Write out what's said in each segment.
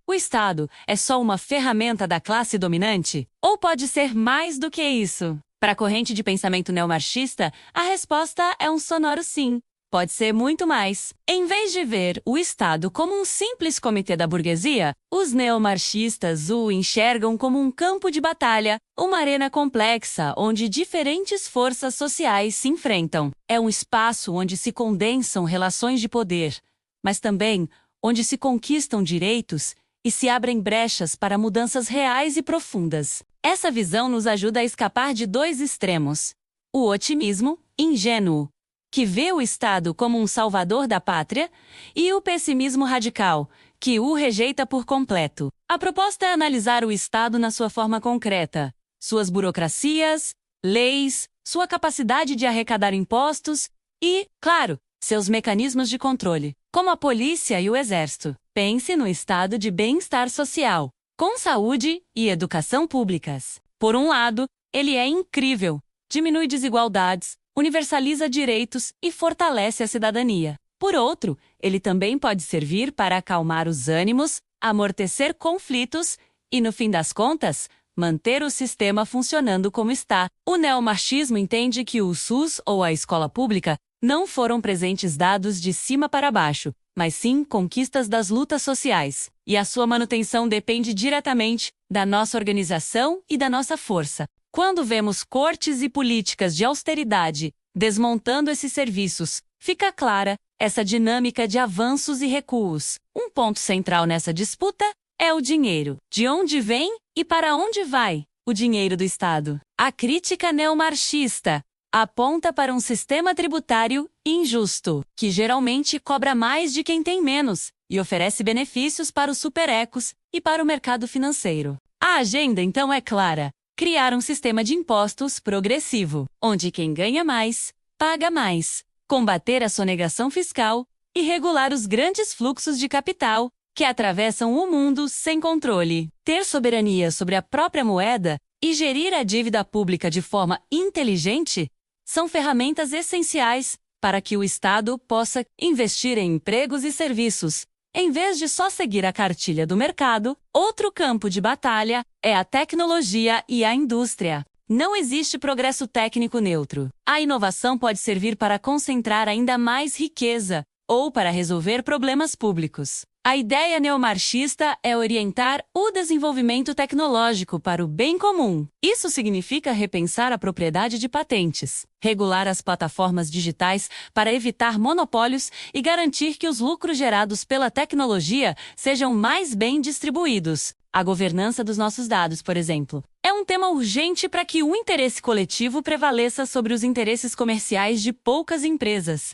O Estado é só uma ferramenta da classe dominante? Ou pode ser mais do que isso? Para a corrente de pensamento neomarxista, a resposta é um sonoro sim. Pode ser muito mais. Em vez de ver o Estado como um simples comitê da burguesia, os neomarxistas o enxergam como um campo de batalha, uma arena complexa onde diferentes forças sociais se enfrentam. É um espaço onde se condensam relações de poder, mas também onde se conquistam direitos e se abrem brechas para mudanças reais e profundas. Essa visão nos ajuda a escapar de dois extremos: o otimismo ingênuo, que vê o Estado como um salvador da pátria, e o pessimismo radical, que o rejeita por completo. A proposta é analisar o Estado na sua forma concreta, suas burocracias, leis, sua capacidade de arrecadar impostos e, claro, seus mecanismos de controle, como a polícia e o exército. Pense no estado de bem-estar social, com saúde e educação públicas. Por um lado, ele é incrível, diminui desigualdades, universaliza direitos e fortalece a cidadania. Por outro, ele também pode servir para acalmar os ânimos, amortecer conflitos e, no fim das contas, manter o sistema funcionando como está. O neomarxismo entende que o SUS ou a escola pública não foram presentes dados de cima para baixo, mas sim conquistas das lutas sociais, e a sua manutenção depende diretamente da nossa organização e da nossa força. Quando vemos cortes e políticas de austeridade desmontando esses serviços, fica clara essa dinâmica de avanços e recuos. Um ponto central nessa disputa é o dinheiro. De onde vem e para onde vai o dinheiro do Estado? A crítica neomarxista aponta para um sistema tributário injusto, que geralmente cobra mais de quem tem menos e oferece benefícios para os superecos e para o mercado financeiro. A agenda, então, é clara: criar um sistema de impostos progressivo, onde quem ganha mais, paga mais, combater a sonegação fiscal e regular os grandes fluxos de capital que atravessam o mundo sem controle. Ter soberania sobre a própria moeda e gerir a dívida pública de forma inteligente são ferramentas essenciais para que o Estado possa investir em empregos e serviços, em vez de só seguir a cartilha do mercado. Outro campo de batalha é a tecnologia e a indústria. Não existe progresso técnico neutro. A inovação pode servir para concentrar ainda mais riqueza ou para resolver problemas públicos. A ideia neomarxista é orientar o desenvolvimento tecnológico para o bem comum. Isso significa repensar a propriedade de patentes, regular as plataformas digitais para evitar monopólios e garantir que os lucros gerados pela tecnologia sejam mais bem distribuídos. A governança dos nossos dados, por exemplo, é um tema urgente para que o interesse coletivo prevaleça sobre os interesses comerciais de poucas empresas.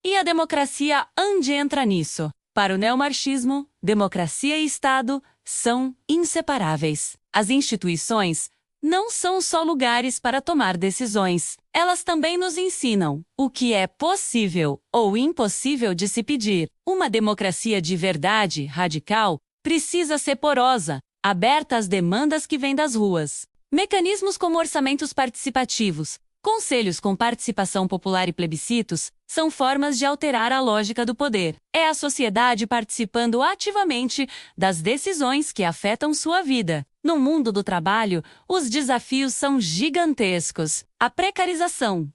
E a democracia onde entra nisso? Para o neomarxismo, democracia e Estado são inseparáveis. As instituições não são só lugares para tomar decisões. Elas também nos ensinam o que é possível ou impossível de se pedir. Uma democracia de verdade, radical, precisa ser porosa, aberta às demandas que vêm das ruas. Mecanismos como orçamentos participativos, conselhos com participação popular e plebiscitos são formas de alterar a lógica do poder. É a sociedade participando ativamente das decisões que afetam sua vida. No mundo do trabalho, os desafios são gigantescos. A precarização,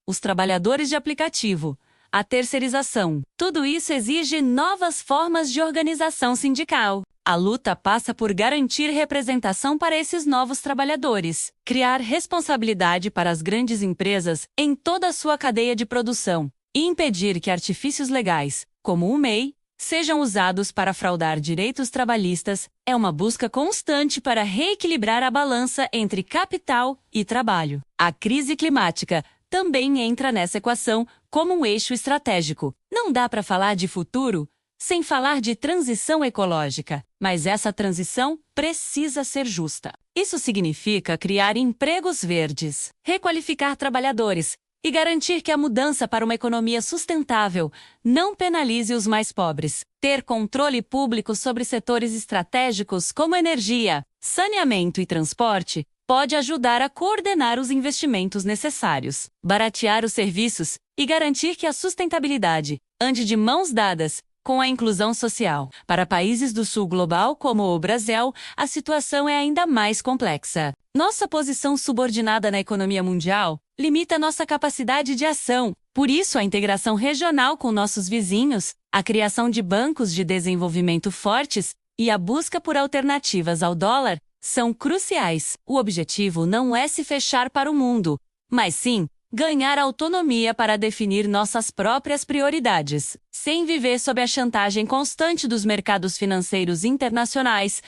os trabalhadores de aplicativo, a terceirização. Tudo isso exige novas formas de organização sindical. A luta passa por garantir representação para esses novos trabalhadores, criar responsabilidade para as grandes empresas em toda a sua cadeia de produção e impedir que artifícios legais, como o MEI, sejam usados para fraudar direitos trabalhistas. É uma busca constante para reequilibrar a balança entre capital e trabalho. A crise climática também entra nessa equação como um eixo estratégico. Não dá para falar de futuro sem falar de transição ecológica, mas essa transição precisa ser justa. Isso significa criar empregos verdes, requalificar trabalhadores e garantir que a mudança para uma economia sustentável não penalize os mais pobres. Ter controle público sobre setores estratégicos como energia, saneamento e transporte pode ajudar a coordenar os investimentos necessários, baratear os serviços e garantir que a sustentabilidade ande de mãos dadas com a inclusão social. Para países do sul global, como o Brasil, a situação é ainda mais complexa. Nossa posição subordinada na economia mundial limita nossa capacidade de ação. Por isso, a integração regional com nossos vizinhos, a criação de bancos de desenvolvimento fortes e a busca por alternativas ao dólar são cruciais. O objetivo não é se fechar para o mundo, mas sim ganhar autonomia para definir nossas próprias prioridades, sem viver sob a chantagem constante dos mercados financeiros internacionais.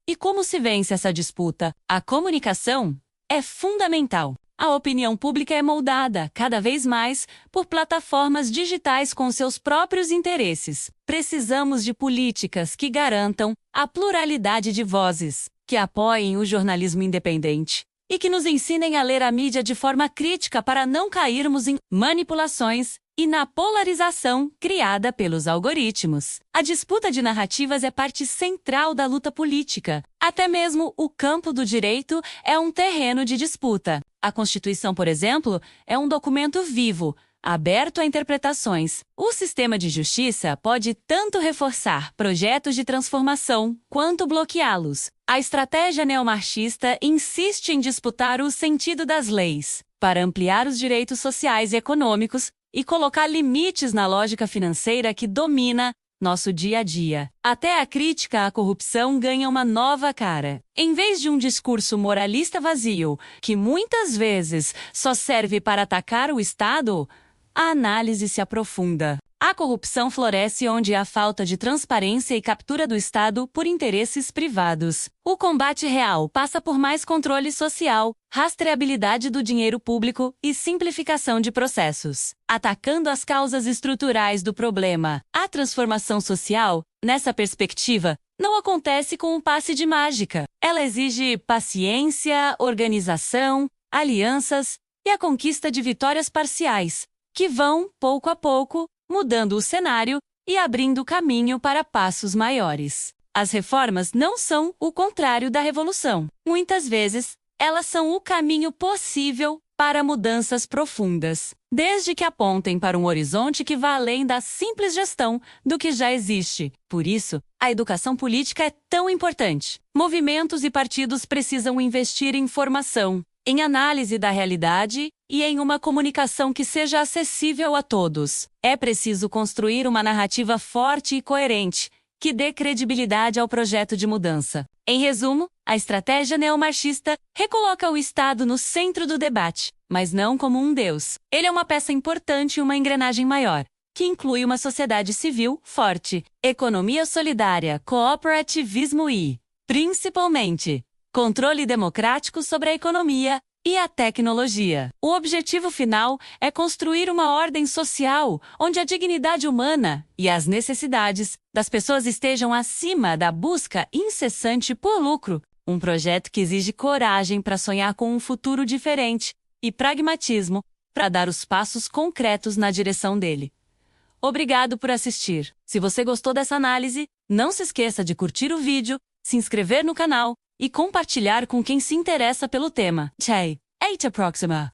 E como se vence essa disputa? A comunicação é fundamental. A opinião pública é moldada, cada vez mais, por plataformas digitais com seus próprios interesses. Precisamos de políticas que garantam a pluralidade de vozes, que apoiem o jornalismo independente e que nos ensinem a ler a mídia de forma crítica para não cairmos em manipulações e na polarização criada pelos algoritmos. A disputa de narrativas é parte central da luta política. Até mesmo o campo do direito é um terreno de disputa. A Constituição, por exemplo, é um documento vivo, aberto a interpretações. O sistema de justiça pode tanto reforçar projetos de transformação quanto bloqueá-los. A estratégia neomarxista insiste em disputar o sentido das leis, para ampliar os direitos sociais e econômicos e colocar limites na lógica financeira que domina nosso dia a dia. Até a crítica à corrupção ganha uma nova cara. Em vez de um discurso moralista vazio, que muitas vezes só serve para atacar o Estado, a análise se aprofunda. A corrupção floresce onde há falta de transparência e captura do Estado por interesses privados. O combate real passa por mais controle social, rastreabilidade do dinheiro público e simplificação de processos. Atacando as causas estruturais do problema, a transformação social, nessa perspectiva, não acontece com um passe de mágica. Ela exige paciência, organização, alianças e a conquista de vitórias parciais, que vão, pouco a pouco, mudando o cenário e abrindo caminho para passos maiores. As reformas não são o contrário da revolução. Muitas vezes, elas são o caminho possível para mudanças profundas, desde que apontem para um horizonte que vá além da simples gestão do que já existe. Por isso, a educação política é tão importante. Movimentos e partidos precisam investir em formação, em análise da realidade e em uma comunicação que seja acessível a todos. É preciso construir uma narrativa forte e coerente, que dê credibilidade ao projeto de mudança. Em resumo, a estratégia neomarxista recoloca o Estado no centro do debate, mas não como um deus. Ele é uma peça importante e uma engrenagem maior, que inclui uma sociedade civil forte, economia solidária, cooperativismo e, principalmente, controle democrático sobre a economia e a tecnologia. O objetivo final é construir uma ordem social onde a dignidade humana e as necessidades das pessoas estejam acima da busca incessante por lucro. Um projeto que exige coragem para sonhar com um futuro diferente e pragmatismo para dar os passos concretos na direção dele. Obrigado por assistir. Se você gostou dessa análise, não se esqueça de curtir o vídeo, se inscrever no canal e compartilhar com quem se interessa pelo tema. Tchau! Até a próxima!